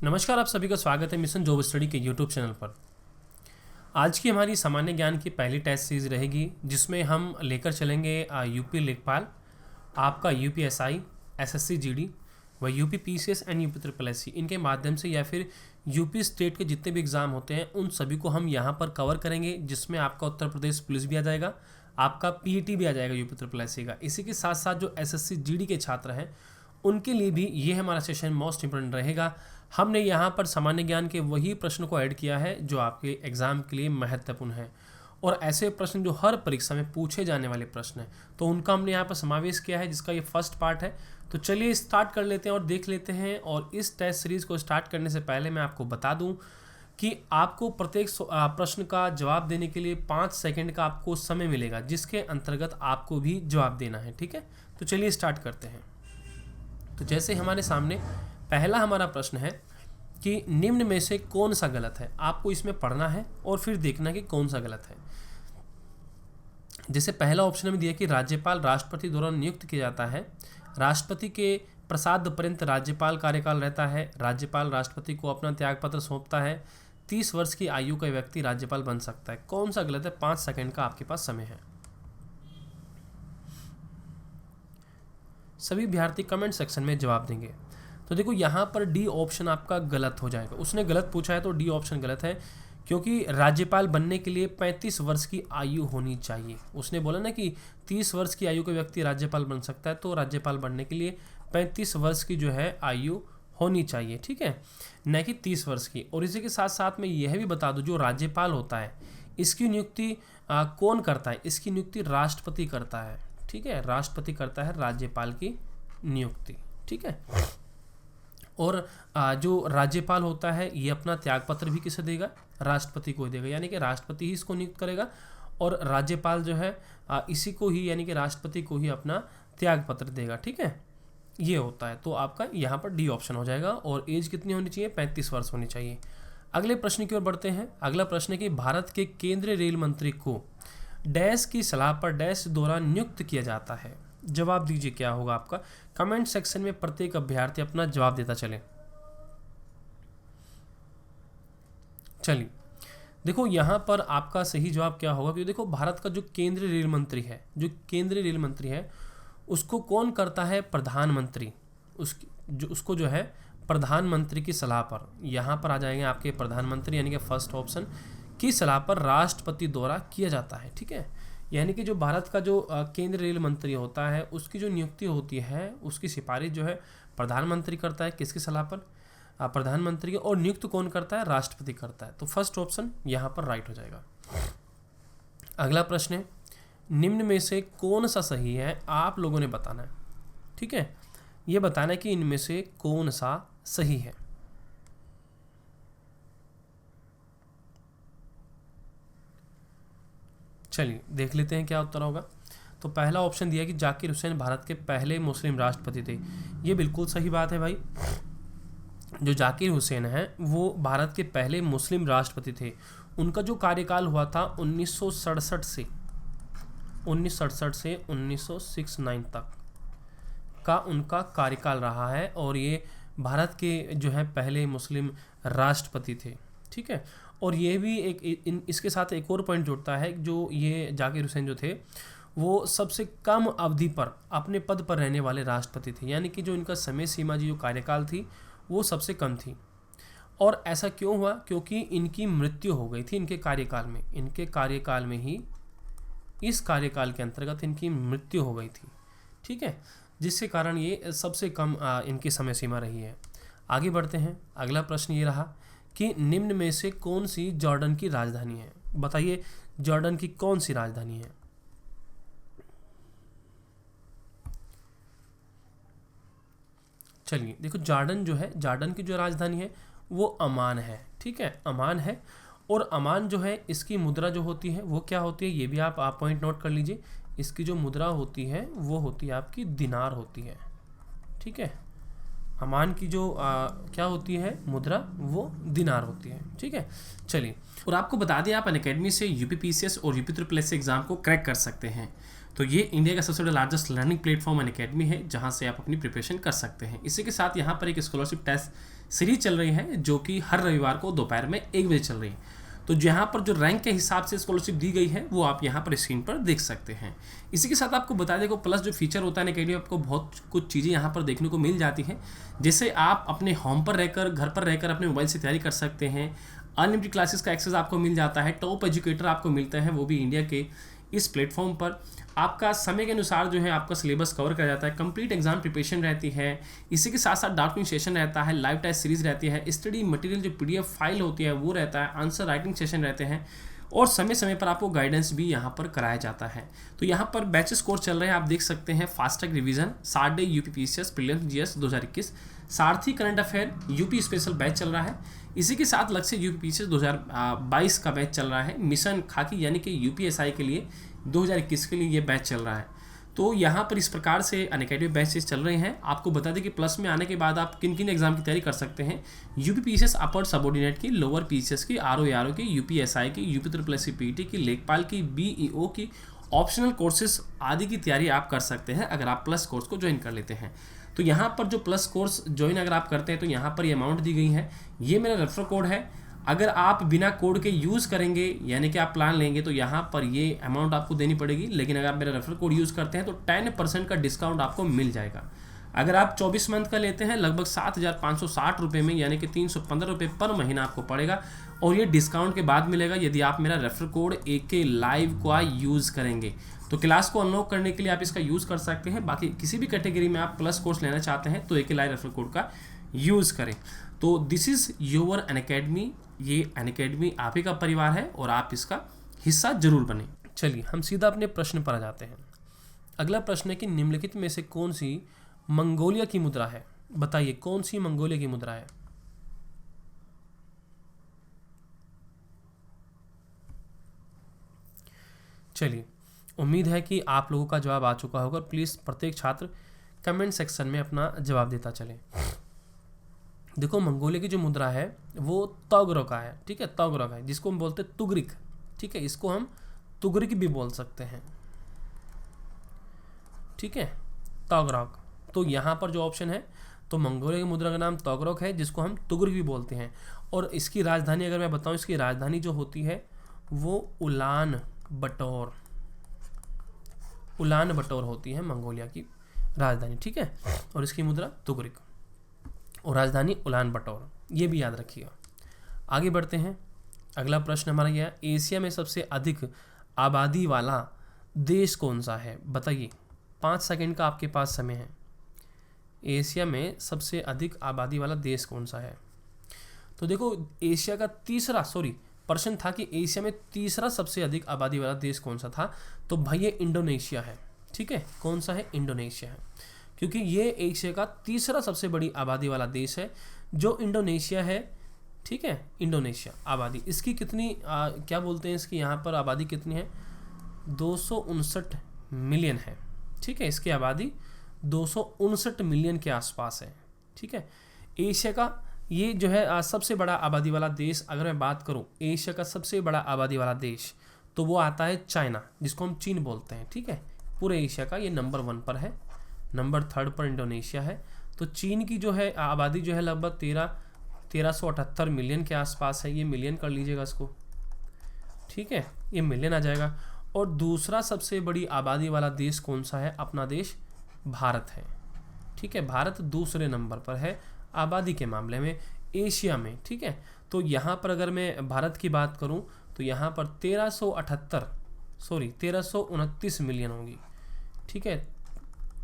नमस्कार, आप सभी का स्वागत है मिशन जॉब स्टडी के यूट्यूब चैनल पर। आज की हमारी सामान्य ज्ञान की पहली टेस्ट सीरीज रहेगी, जिसमें हम लेकर चलेंगे यूपी लेखपाल, आपका यूपीएसआई, एसएससी जीडी व UP PCS and UP triple SC, इनके माध्यम से या फिर यूपी स्टेट के जितने भी एग्ज़ाम होते हैं उन सभी को हम यहाँ पर कवर करेंगे, जिसमें आपका उत्तर प्रदेश पुलिस भी आ जाएगा, आपका पीईटी भी आ जाएगा यूपी ट्रिपल एससी का। इसी के साथ साथ जो एसएससी जीडी के छात्र हैं उनके लिए भी ये हमारा सेशन मोस्ट इंपोर्टेंट रहेगा। हमने यहाँ पर सामान्य ज्ञान के वही प्रश्न को ऐड किया है जो आपके एग्ज़ाम के लिए महत्वपूर्ण है, और ऐसे प्रश्न जो हर परीक्षा में पूछे जाने वाले प्रश्न हैं तो उनका हमने यहाँ पर समावेश किया है, जिसका ये फर्स्ट पार्ट है। तो चलिए स्टार्ट कर लेते हैं और देख लेते हैं। और इस टेस्ट सीरीज़ को स्टार्ट करने से पहले मैं आपको बता दूँ कि आपको प्रत्येक प्रश्न का जवाब देने के लिए 5 सेकंड का आपको समय मिलेगा, जिसके अंतर्गत आपको भी जवाब देना है। ठीक है, तो चलिए स्टार्ट करते हैं। तो जैसे हमारे सामने पहला हमारा प्रश्न है कि निम्न में से कौन सा गलत है। आपको इसमें पढ़ना है और फिर देखना कि कौन सा गलत है। जैसे पहला ऑप्शन में दिया कि राज्यपाल राष्ट्रपति द्वारा नियुक्त किया जाता है, राष्ट्रपति के प्रसाद पर्यंत राज्यपाल कार्यकाल रहता है, राज्यपाल राष्ट्रपति को अपना त्यागपत्र सौंपता है, 30 वर्ष की आयु का व्यक्ति राज्यपाल बन सकता है। कौन सा गलत है? 5 सेकंड का आपके पास समय है। सभी विद्यार्थी कमेंट सेक्शन में जवाब देंगे। तो देखो यहाँ पर डी ऑप्शन आपका गलत हो जाएगा। उसने गलत पूछा है तो डी ऑप्शन गलत है, क्योंकि राज्यपाल बनने के लिए 35 वर्ष की आयु होनी चाहिए। उसने बोला ना कि 30 वर्ष की आयु का व्यक्ति राज्यपाल बन सकता है, तो राज्यपाल बनने के लिए 35 वर्ष की जो है आयु होनी चाहिए। ठीक है, न कि 30 वर्ष की। और इसी के साथ साथ मैं यह भी बता दूं, जो राज्यपाल होता है इसकी नियुक्ति कौन करता है? इसकी नियुक्ति राष्ट्रपति करता है। ठीक है, राष्ट्रपति करता है राज्यपाल की नियुक्ति। ठीक है, और जो राज्यपाल होता है ये अपना त्यागपत्र भी किसे देगा? राष्ट्रपति को देगा, यानी कि राष्ट्रपति ही इसको नियुक्त करेगा और राज्यपाल जो है इसी को ही, यानी कि राष्ट्रपति को ही अपना त्यागपत्र देगा। ठीक है, ये होता है। तो आपका यहाँ पर डी ऑप्शन हो जाएगा। और एज कितनी होनी चाहिए? 35 वर्ष होनी चाहिए। अगले प्रश्न की ओर बढ़ते हैं। अगला प्रश्न है कि भारत के केंद्रीय रेल मंत्री को डैश की सलाह पर डैश द्वारा नियुक्त किया जाता है। जवाब दीजिए क्या होगा आपका। कमेंट सेक्शन में प्रत्येक अभ्यर्थी अपना जवाब देता चले। चलिए देखो यहाँ पर आपका सही जवाब क्या होगा, क्योंकि देखो भारत का जो केंद्रीय रेल मंत्री है, उसको कौन करता है? प्रधानमंत्री। उसको जो है प्रधानमंत्री की सलाह पर, यहाँ पर आ जाएंगे आपके प्रधानमंत्री, यानी कि फर्स्ट ऑप्शन की सलाह पर राष्ट्रपति द्वारा किया जाता है। ठीक है, यानी कि जो भारत का जो केंद्रीय रेल मंत्री होता है उसकी जो नियुक्ति होती है, उसकी सिफारिश जो है प्रधानमंत्री करता है। किसकी सलाह पर? प्रधानमंत्री। और नियुक्त कौन करता है? राष्ट्रपति करता है। तो फर्स्ट ऑप्शन यहाँ पर राइट हो जाएगा। अगला प्रश्न है, निम्न में से कौन सा सही है? आप लोगों ने बताना है। ठीक है, ये बताना है कि इनमें से कौन सा सही है। चलिए देख लेते हैं क्या उत्तर होगा। तो पहला ऑप्शन दिया कि जाकिर हुसैन भारत के पहले मुस्लिम राष्ट्रपति थे। ये बिल्कुल सही बात है भाई। जो जाकिर हुसैन हैं वो भारत के पहले मुस्लिम राष्ट्रपति थे। उनका जो कार्यकाल हुआ था 1967 से 1969 तक का उनका कार्यकाल रहा है, और ये भारत के जो है पहले मुस्लिम राष्ट्रपति थे। ठीक है, और ये भी इसके साथ एक और पॉइंट जुड़ता है, जो ये जाकिर हुसैन जो थे वो सबसे कम अवधि पर अपने पद पर रहने वाले राष्ट्रपति थे, यानी कि जो इनका समय सीमा जो कार्यकाल थी वो सबसे कम थी। और ऐसा क्यों हुआ? क्योंकि इनकी मृत्यु हो गई थी इनके कार्यकाल में ही, इस कार्यकाल के अंतर्गत इनकी मृत्यु हो गई थी। ठीक है, जिसके कारण ये सबसे कम इनकी समय सीमा रही है। आगे बढ़ते हैं। अगला प्रश्न ये रहा कि निम्न में से कौन सी जॉर्डन की राजधानी है। बताइए जॉर्डन की कौन सी राजधानी है? चलिए देखो, जॉर्डन की जो राजधानी है वो अमान है। ठीक है, अमान है। और अमान जो है इसकी मुद्रा जो होती है वो क्या होती है, ये भी आप पॉइंट नोट कर लीजिए। इसकी जो मुद्रा होती है वो होती है आपकी दिनार होती है। ठीक है, अमान की जो क्या होती है मुद्रा, वो दिनार होती है। ठीक है, चलिए। और आपको बता दें आप अनअकैडमी से यूपी पीसीएस और यूपी ट्रिपल एससी एग्जाम को क्रैक कर सकते हैं। तो ये इंडिया का सबसे बड़ा largest learning platform and academy है जहाँ से आप अपनी प्रिपरेशन कर सकते हैं। इसी के साथ यहाँ पर एक स्कॉलरशिप टेस्ट सीरीज चल रही है जो कि हर रविवार को दोपहर में 1 बजे चल रही है। तो जहाँ पर जो रैंक के हिसाब से स्कॉलरशिप दी गई है वो आप यहाँ पर स्क्रीन पर देख सकते हैं। इसी के साथ आपको बता दें को प्लस जो फीचर होता है अकेडमी, आपको बहुत कुछ चीज़ें यहाँ पर देखने को मिल जाती हैं। जैसे आप अपने होम पर रहकर, घर पर रहकर अपने मोबाइल से तैयारी कर सकते हैं। अनलिमिटेड क्लासेस का एक्सेस आपको मिल जाता है। टॉप एजुकेटर आपको मिलते हैं, वो भी इंडिया के इस प्लेटफॉर्म पर। आपका समय के अनुसार जो है आपका सिलेबस कवर किया जाता है। कंप्लीट एग्जाम प्रिपरेशन रहती है। इसी के साथ साथ डाउटिंग सेशन रहता है, लाइव टेस्ट सीरीज रहती है, स्टडी मटेरियल जो PDF फाइल होती है वो रहता है, आंसर राइटिंग सेशन रहते हैं और समय समय पर आपको गाइडेंस भी यहाँ पर कराया जाता है। तो यहाँ पर बैचेस कोर्स चल रहे हैं, आप देख सकते हैं। फास्ट ट्रैक रिवीजन, साडे UPPCS प्रीलिम्स GS 2021, सारथी current affair UP special batch चल रहा है। इसी के साथ लक्ष्य UPPCS 2022 का बैच चल रहा है। मिशन खाकी यानी कि UPSI के लिए 2021 के लिए ये बैच चल रहा है। तो यहाँ पर इस प्रकार से अनअकैडमी बैचेस चल रहे हैं। आपको बता दें कि प्लस में आने के बाद आप किन किन एग्जाम की तैयारी कर सकते हैं। UPPCS अपर सबऑर्डिनेट की, लोअर PCS की, RO की, UPSI की, UP PET की, लेखपाल की, BEO की, ऑप्शनल कोर्सेज आदि की तैयारी आप कर सकते हैं अगर आप प्लस कोर्स को ज्वाइन कर लेते हैं। तो यहाँ पर जो प्लस कोर्स ज्वाइन अगर आप करते हैं तो यहाँ पर ये अमाउंट दी गई है। ये मेरा रेफर कोड है। अगर आप बिना कोड के यूज़ करेंगे यानी कि आप प्लान लेंगे तो यहाँ पर ये अमाउंट आपको देनी पड़ेगी। लेकिन अगर आप मेरा रेफर कोड यूज़ करते हैं तो 10% का डिस्काउंट आपको मिल जाएगा। अगर आप 24 मंथ का लेते हैं लगभग 7,560 रुपये में यानी कि 315 रुपये पर महीना आपको पड़ेगा और ये डिस्काउंट के बाद मिलेगा यदि आप मेरा रेफर कोड AK लाइव का यूज़ करेंगे। तो क्लास को अनलॉक करने के लिए आप इसका यूज़ कर सकते हैं। बाकी किसी भी कैटेगरी में आप प्लस कोर्स लेना चाहते हैं तो AK लाइव रेफर कोड का यूज़ करें। तो दिस इज़ योर अनअकैडमी। ये अनअकैडमी आप ही का परिवार है और आप इसका हिस्सा जरूर बने। चलिए हम सीधा अपने प्रश्न पर आ जाते हैं। अगला प्रश्न है कि निम्नलिखित में से कौन सी मंगोलिया की मुद्रा है? बताइए कौन सी मंगोलिया की मुद्रा है? चलिए उम्मीद है कि आप लोगों का जवाब आ चुका होगा। प्लीज़ प्रत्येक छात्र कमेंट सेक्शन में अपना जवाब देता चले। देखो मंगोलिया की जो मुद्रा है वो तोगरो का है, ठीक है, तोगरो का है, जिसको हम बोलते हैं तुगरिक, ठीक है, इसको हम तुगरिक भी बोल सकते हैं, ठीक है, तोगरोक। तो यहाँ पर जो ऑप्शन है तो मंगोलिया की मुद्रा का नाम तोगरोक है जिसको हम तुगरिक भी बोलते हैं। और इसकी राजधानी अगर मैं बताऊँ, इसकी राजधानी जो होती है वो उलान बटोर होती है मंगोलिया की राजधानी, ठीक है। और इसकी मुद्रा तुगरिक और राजधानी उलान बटोर, ये भी याद रखिएगा। आगे बढ़ते हैं। अगला प्रश्न हमारा यह है, एशिया में सबसे अधिक आबादी वाला देश कौन सा है? बताइए, 5 सेकंड का आपके पास समय है। एशिया में सबसे अधिक आबादी वाला देश कौन सा है? तो देखो एशिया का प्रश्न था कि एशिया में तीसरा सबसे अधिक आबादी वाला देश कौन सा था? तो भाई ये इंडोनेशिया है, ठीक है। कौन सा है? इंडोनेशिया है, क्योंकि ये एशिया का तीसरा सबसे बड़ी आबादी वाला देश है जो इंडोनेशिया है, ठीक है। इंडोनेशिया आबादी इसकी कितनी क्या बोलते हैं इसकी, यहाँ पर आबादी कितनी है? 259 मिलियन है, ठीक है। इसकी आबादी 259 मिलियन के आसपास है, ठीक है। एशिया का ये जो है सबसे बड़ा आबादी वाला देश, अगर मैं बात करूँ एशिया का सबसे बड़ा आबादी वाला देश, तो वो आता है चाइना, जिसको हम चीन बोलते हैं, ठीक है। पूरे एशिया का ये नंबर 1 पर है, नंबर 3 पर इंडोनेशिया है। तो चीन की जो है आबादी जो है लगभग 1378 मिलियन के आसपास है। ये मिलियन कर लीजिएगा इसको, ठीक है, ये मिलियन आ जाएगा। और दूसरा सबसे बड़ी आबादी वाला देश कौन सा है? अपना देश भारत है, ठीक है। भारत दूसरे नंबर पर है आबादी के मामले में एशिया में, ठीक है। तो यहाँ पर अगर मैं भारत की बात करूँ तो यहाँ पर 1329 मिलियन होगी, ठीक है।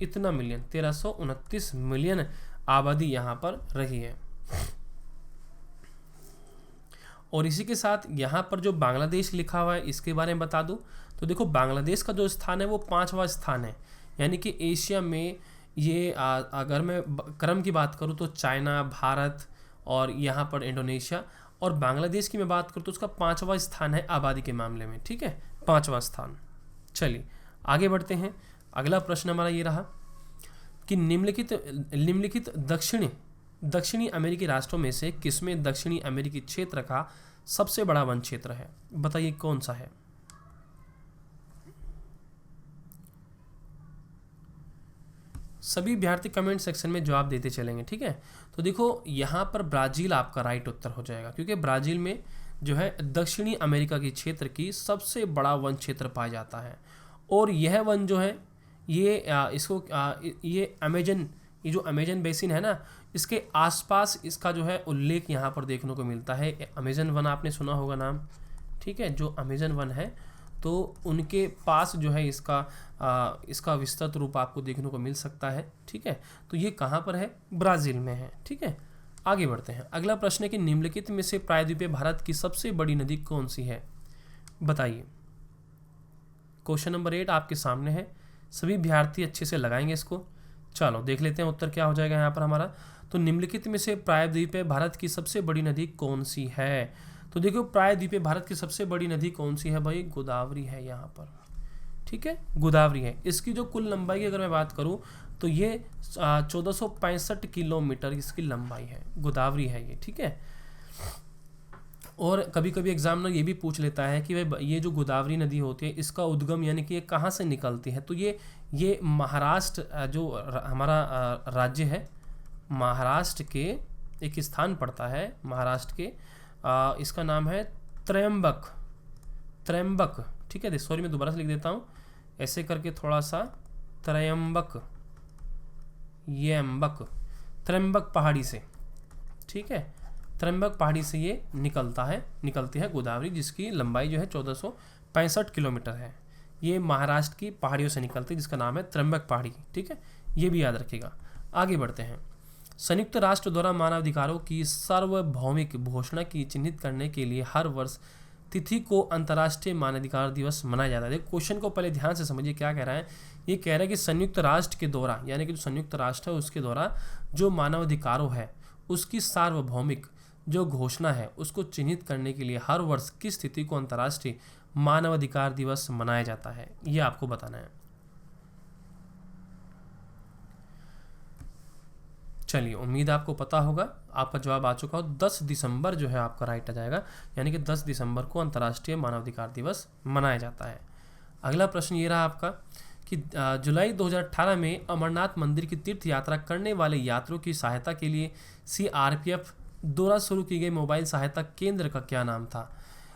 इतना मिलियन, 1329 मिलियन आबादी यहाँ पर रही है। और इसी के साथ यहाँ पर जो बांग्लादेश लिखा हुआ है इसके बारे में बता दूँ तो देखो बांग्लादेश का जो स्थान है वो 5वां स्थान है, यानी कि एशिया में ये अगर मैं क्रम की बात करूँ तो चाइना, भारत और यहाँ पर इंडोनेशिया, और बांग्लादेश की मैं बात करूँ तो उसका 5वां स्थान है आबादी के मामले में, ठीक है, 5वां स्थान। चलिए आगे बढ़ते हैं। अगला प्रश्न हमारा ये रहा कि निम्नलिखित दक्षिणी अमेरिकी राष्ट्रों में से किसमें दक्षिणी अमेरिकी क्षेत्र का सबसे बड़ा वन क्षेत्र है? बताइए कौन सा है? सभी विद्यार्थी कमेंट सेक्शन में जवाब देते चलेंगे, ठीक है। तो देखो यहाँ पर ब्राज़ील आपका राइट उत्तर हो जाएगा, क्योंकि ब्राज़ील में जो है दक्षिणी अमेरिका की क्षेत्र की सबसे बड़ा वन क्षेत्र पाया जाता है। और यह वन जो है ये ये अमेजन, ये जो अमेजन बेसिन है ना, इसके आसपास इसका जो है उल्लेख यहाँ पर देखने को मिलता है। अमेजन वन आपने सुना होगा नाम, ठीक है। जो अमेजन वन है तो उनके पास जो है इसका विस्तृत रूप आपको देखने को मिल सकता है, ठीक है। तो ये कहाँ पर है? ब्राज़ील में है, ठीक है। आगे बढ़ते हैं। अगला प्रश्न है कि निम्नलिखित में से प्रायद्वीपीय भारत की सबसे बड़ी नदी कौन सी है? बताइए। क्वेश्चन नंबर 8 आपके सामने है, सभी विद्यार्थी अच्छे से लगाएंगे इसको। चलो देख लेते हैं उत्तर क्या हो जाएगा यहाँ पर हमारा। तो निम्नलिखित में से प्रायद्वीपीय भारत की सबसे बड़ी नदी कौन सी है? तो देखो प्रायद्वीपीय भारत की सबसे बड़ी नदी कौन सी है भाई? गोदावरी है यहाँ पर, ठीक है, गोदावरी है। इसकी जो कुल लंबाई की अगर मैं बात करूँ तो ये 1465 किलोमीटर इसकी लंबाई है, गोदावरी है ये, ठीक है। और कभी कभी एग्जामिनर ये भी पूछ लेता है कि भाई ये जो गोदावरी नदी होती है इसका उद्गम यानी कि ये कहाँ से निकलती है? तो ये महाराष्ट्र जो हमारा राज्य है, महाराष्ट्र के एक स्थान पड़ता है, महाराष्ट्र के इसका नाम है त्र्यंबक, ठीक है। सॉरी मैं दोबारा से लिख देता हूँ ऐसे करके थोड़ा सा, त्र्यंबक पहाड़ी से, ठीक है, त्र्यंबक पहाड़ी से ये निकलती है गोदावरी, जिसकी लंबाई जो है 1465 किलोमीटर है। ये महाराष्ट्र की पहाड़ियों से निकलती है जिसका नाम है त्र्यंबक पहाड़ी, ठीक है, ये भी याद रखिएगा। आगे बढ़ते हैं। संयुक्त राष्ट्र द्वारा मानवाधिकारों की सार्वभौमिक घोषणा की चिन्हित करने के लिए हर वर्ष तिथि को अंतर्राष्ट्रीय मानवाधिकार दिवस मनाया जाता है। क्वेश्चन को पहले ध्यान से समझिए क्या कह रहा है। ये कह रहा है कि संयुक्त राष्ट्र के द्वारा, यानी कि जो संयुक्त राष्ट्र है उसके द्वारा जो मानवाधिकारों है उसकी सार्वभौमिक जो घोषणा है उसको चिन्हित करने के लिए हर वर्ष किस तिथि को अंतर्राष्ट्रीय मानवाधिकार दिवस मनाया जाता है, ये आपको बताना है। चलिए उम्मीद आपको पता होगा, आपका जवाब आ चुका हो। 10 दिसंबर जो है आपका राइट आ जाएगा, यानी कि 10 दिसंबर को अंतर्राष्ट्रीय मानवाधिकार दिवस मनाया जाता है। अगला प्रश्न ये रहा आपका कि जुलाई 2018 में अमरनाथ मंदिर की तीर्थ यात्रा करने वाले यात्रियों की सहायता के लिए CRPF द्वारा शुरू की गई मोबाइल सहायता केंद्र का क्या नाम था?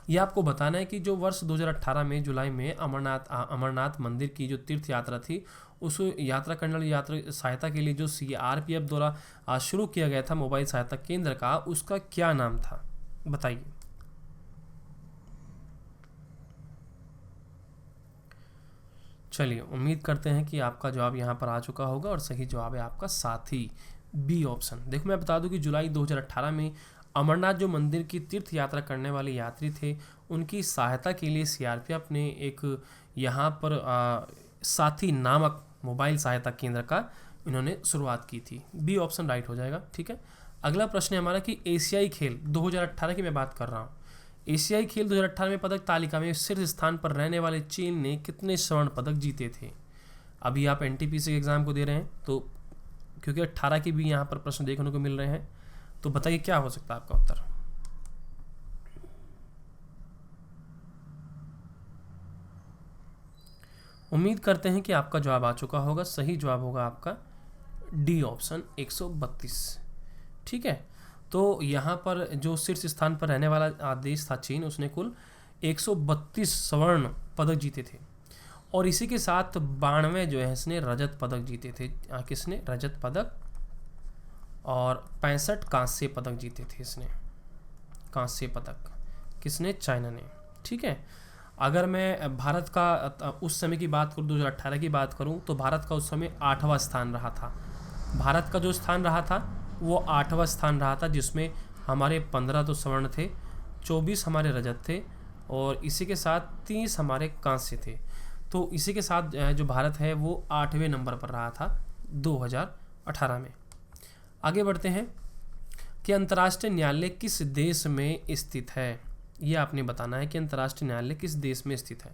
ये आपको बताना है कि जो वर्ष 2018 में जुलाई में अमरनाथ मंदिर की जो तीर्थ यात्रा थी, उस यात्रा करने वाली यात्रा सहायता के लिए जो CRPF द्वारा शुरू किया गया था मोबाइल सहायता केंद्र का, उसका क्या नाम था? बताइए। चलिए उम्मीद करते हैं कि आपका जवाब यहाँ पर आ चुका होगा और सही जवाब है आपका साथी बी ऑप्शन। देखो मैं बता दूं कि जुलाई 2018 में अमरनाथ जो मंदिर की तीर्थ यात्रा करने वाले यात्री थे, उनकी सहायता के लिए CRPF ने एक यहाँ पर साथी नामक मोबाइल सहायता केंद्र का इन्होंने शुरुआत की थी। बी ऑप्शन राइट हो जाएगा, ठीक है। अगला प्रश्न है हमारा कि एशियाई खेल 2018 की मैं बात कर रहा हूँ। एशियाई खेल 2018 में पदक तालिका में शीर्ष स्थान पर रहने वाले चीन ने कितने स्वर्ण पदक जीते थे? अभी आप NTPC के एग्जाम को दे रहे हैं तो क्योंकि 18 के भी यहाँ पर प्रश्न देखने को मिल रहे हैं, तो बताइए क्या हो सकता है आपका उत्तर? उम्मीद करते हैं कि आपका जवाब आ चुका होगा। सही जवाब होगा आपका डी ऑप्शन 132, ठीक है। तो यहाँ पर जो शीर्ष स्थान पर रहने वाला देश था चीन, उसने कुल 132 स्वर्ण पदक जीते थे और इसी के साथ 92 जो है इसने रजत पदक जीते थे। किसने? रजत पदक। और 65 कांस्य पदक जीते थे इसने, कांस्य पदक किसने? चाइना ने, ठीक है। अगर मैं भारत का उस समय की बात करूँ, 2018 की बात करूँ, तो भारत का उस समय 8वां स्थान रहा था। भारत का जो स्थान रहा था वो 8वां स्थान रहा था, जिसमें हमारे 15 तो स्वर्ण थे, 24 हमारे रजत थे और इसी के साथ 30 हमारे कांस्य थे। तो इसी के साथ जो भारत है वो 8वें नंबर पर रहा था 2018 में। आगे बढ़ते हैं कि अंतर्राष्ट्रीय न्यायालय किस देश में स्थित है? ये आपने बताना है कि अंतर्राष्ट्रीय न्यायालय किस देश में स्थित है।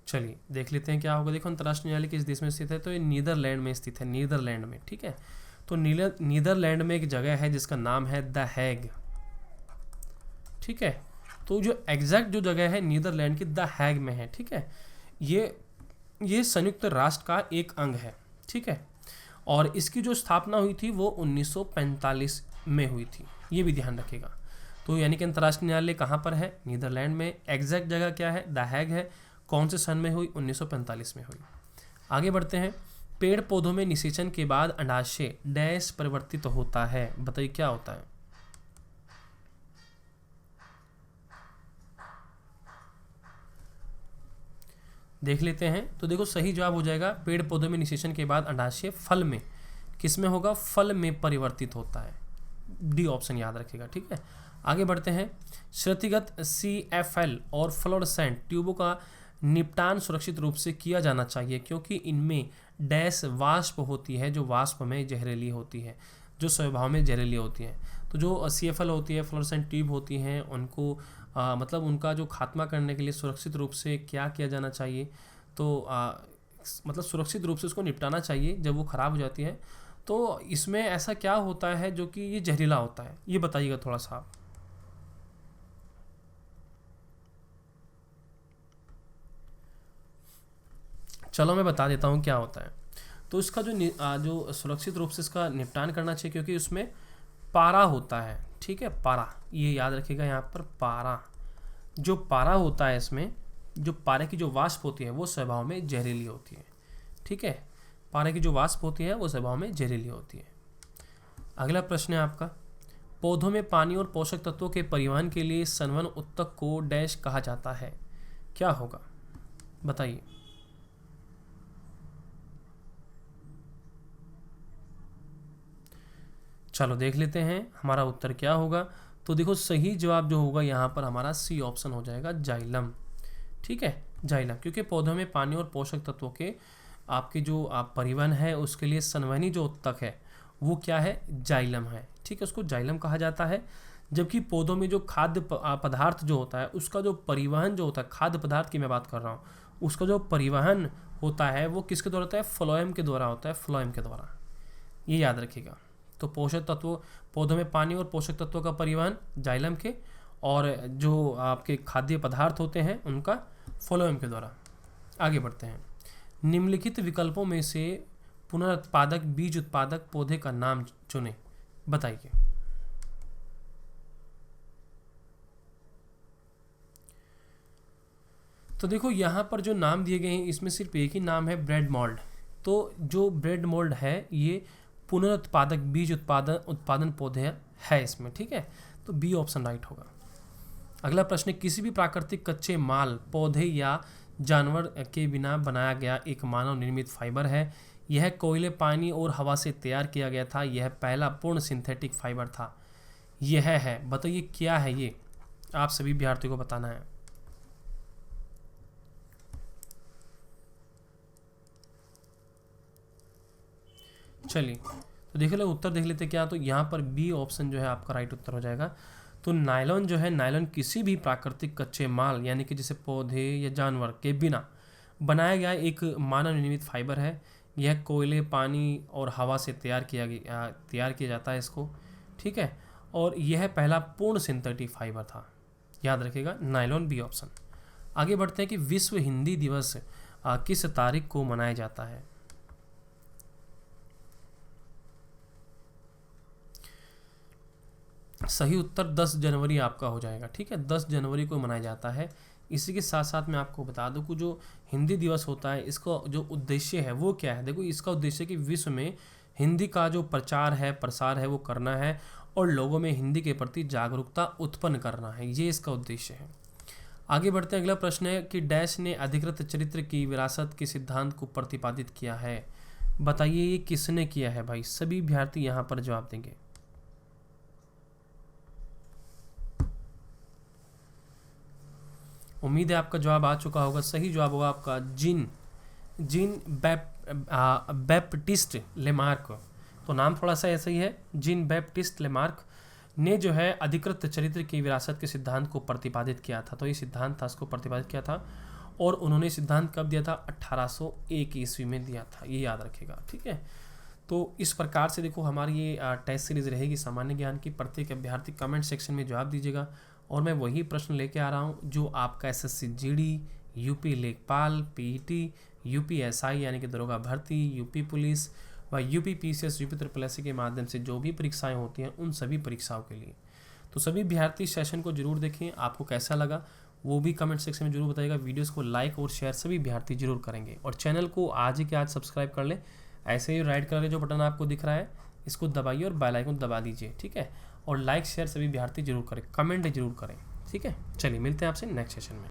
चलिए देख लेते हैं क्या होगा। देखो अंतर्राष्ट्रीय न्यायालय किस देश में स्थित है, तो ये नीदरलैंड में स्थित है, नीदरलैंड में, ठीक है। तो नीदरलैंड में एक जगह है जिसका नाम है द हैग, ठीक है। तो जो एग्जैक्ट जो जगह है नीदरलैंड की द हैग में है, ठीक है। ये संयुक्त राष्ट्र का एक अंग है, ठीक है। और इसकी जो स्थापना हुई थी वो 1945 में हुई थी, ये भी ध्यान रखिएगा। तो यानी कि अंतर्राष्ट्रीय न्यायालय कहाँ पर है? नीदरलैंड में। एग्जैक्ट जगह क्या है? द हैग है। कौन से सन में हुई? 1945 में हुई। आगे बढ़ते हैं। पेड़ पौधों में निषेचन के बाद अंडाशय डैश परिवर्तित होता है, बताइए क्या होता है? देख लेते हैं। तो देखो सही जवाब हो जाएगा पेड़ पौधों में निषेचन के बाद अंडाशय फल में, किस में होगा? फल में परिवर्तित होता है। डी ऑप्शन याद रखिएगा, ठीक है। आगे बढ़ते हैं। क्षतिगत CFL और फ्लोरोसेंट ट्यूबों का निपटान सुरक्षित रूप से किया जाना चाहिए क्योंकि इनमें डैश वाष्प होती है जो वाष्प में जहरीली होती है, जो स्वभाव में जहरीली होती है। तो जो CFL होती है, फ्लोरोसेंट ट्यूब होती हैं, उनको मतलब उनका जो खात्मा करने के लिए सुरक्षित रूप से क्या किया जाना चाहिए? तो मतलब सुरक्षित रूप से उसको निपटाना चाहिए जब वो ख़राब हो जाती है। तो इसमें ऐसा क्या होता है जो कि ये जहरीला होता है, ये बताइएगा थोड़ा सा आप। चलो मैं बता देता हूँ क्या होता है। तो इसका जो सुरक्षित रूप से इसका निपटान करना चाहिए क्योंकि उसमें पारा होता है, ठीक है। पारा, ये याद रखिएगा यहाँ पर, पारा। जो पारा होता है इसमें, जो पारे की जो वाष्प होती है वो स्वभाव में जहरीली होती है, ठीक है। पारे की जो वाष्प होती है वो स्वभाव में जहरीली होती है। अगला प्रश्न है आपका। पौधों में पानी और पोषक तत्वों के परिवहन के लिए संवहन ऊतक को डैश कहा जाता है, क्या होगा? बताइए। चलो देख लेते हैं हमारा उत्तर क्या होगा। तो देखो सही जवाब जो होगा यहाँ पर हमारा सी ऑप्शन हो जाएगा, जाइलम, ठीक है। जाइलम, क्योंकि पौधों में पानी और पोषक तत्वों के आपके जो परिवहन है उसके लिए संवहनी जो उत्तक है वो क्या है? जाइलम है, ठीक है। उसको जाइलम कहा जाता है। जबकि पौधों में जो खाद्य पदार्थ जो होता है उसका जो परिवहन जो होता है, खाद्य पदार्थ की मैं बात कर रहा हूँ, उसका जो परिवहन होता है वो किसके द्वारा होता है? फ्लोएम के द्वारा होता है, फ्लोएम के द्वारा, ये याद रखिएगा। तो पोषक तत्वों, पौधों में पानी और पोषक तत्वों का परिवहन जाइलम के, और जो आपके खाद्य पदार्थ होते हैं उनका फ्लोएम के द्वारा। आगे बढ़ते हैं। निम्नलिखित विकल्पों में से पुनरुत्पादक बीज उत्पादक पौधे का नाम चुनें, बताइए। तो देखो यहाँ पर जो नाम दिए गए हैं इसमें सिर्फ एक ही नाम है, ब्रेड मोल्ड। तो जो ब्रेड मोल्ड है ये पुनरुत्पादक बीज उत्पादन पौधे है इसमें, ठीक है। तो बी ऑप्शन राइट होगा। अगला प्रश्न, किसी भी प्राकृतिक कच्चे माल, पौधे या जानवर के बिना बनाया गया एक मानव निर्मित फाइबर है। यह कोयले, पानी और हवा से तैयार किया गया था। यह पहला पूर्ण सिंथेटिक फाइबर था। यह है, बताइए क्या है ये? आप सभी विद्यार्थियों को बताना है। चलिए तो देख लो उत्तर देख लेते क्या। तो यहाँ पर बी ऑप्शन जो है आपका राइट उत्तर हो जाएगा। तो नायलॉन जो है, नायलॉन किसी भी प्राकृतिक कच्चे माल यानी कि जैसे पौधे या जानवर के बिना बनाया गया एक मानव निर्मित फाइबर है। यह कोयले, पानी और हवा से तैयार किया जाता है इसको, ठीक है। और यह पहला पूर्ण सिंथेटिक फाइबर था, याद रखिएगा, नायलॉन, बी ऑप्शन। आगे बढ़ते हैं कि विश्व हिंदी दिवस किस तारीख को मनाया जाता है? सही उत्तर 10 जनवरी आपका हो जाएगा, ठीक है। 10 जनवरी को मनाया जाता है। इसी के साथ साथ मैं आपको बता दूं कि जो हिंदी दिवस होता है इसका जो उद्देश्य है वो क्या है? देखो इसका उद्देश्य कि विश्व में हिंदी का जो प्रचार है, प्रसार है वो करना है और लोगों में हिंदी के प्रति जागरूकता उत्पन्न करना है, ये इसका उद्देश्य है। आगे बढ़ते हैं। अगला प्रश्न है कि डैश ने अधिकृत चरित्र की विरासत के सिद्धांत को प्रतिपादित किया है, बताइए ये किसने किया है? भाई सभी विद्यार्थी यहाँ पर जवाब देंगे। उम्मीद है आपका जवाब आ चुका होगा। सही जवाब होगा आपका जीन बैप्टिस्ट लेमार्क। तो नाम थोड़ा सा ऐसा ही है, जीन बैप्टिस्ट लेमार्क ने जो है अधिकृत चरित्र की विरासत के सिद्धांत को प्रतिपादित किया था। तो ये सिद्धांत था, इसको प्रतिपादित किया था और उन्होंने सिद्धांत कब दिया था? 1801 ईस्वी में दिया था, ये याद रखेगा, ठीक है। तो इस प्रकार से देखो हमारी ये टेस्ट सीरीज रहेगी सामान्य ज्ञान की। प्रत्येक अभ्यर्थी कमेंट सेक्शन में जवाब दीजिएगा और मैं वही प्रश्न लेके आ रहा हूँ जो आपका एसएससी जीडी, यूपी लेखपाल, पीईटी, यूपी एसआई यानी कि दरोगा भर्ती, यूपी पुलिस व UP PCS, UP triple SC के माध्यम से जो भी परीक्षाएं होती हैं उन सभी परीक्षाओं के लिए। तो सभी अभ्यर्थी सेशन को जरूर देखें, आपको कैसा लगा वो भी कमेंट सेक्शन में जरूर बताइएगा। वीडियोस को लाइक और शेयर सभी अभ्यर्थी जरूर करेंगे और चैनल को आज ही के आज सब्सक्राइब कर लें। ऐसे ही राइट कलर का जो बटन आपको दिख रहा है इसको दबाइए और बेल आइकन दबा दीजिए, ठीक है। और लाइक शेयर सभी अभ्यर्थी जरूर करें, कमेंट जरूर करें, ठीक है। चलिए मिलते हैं आपसे नेक्स्ट सेशन में।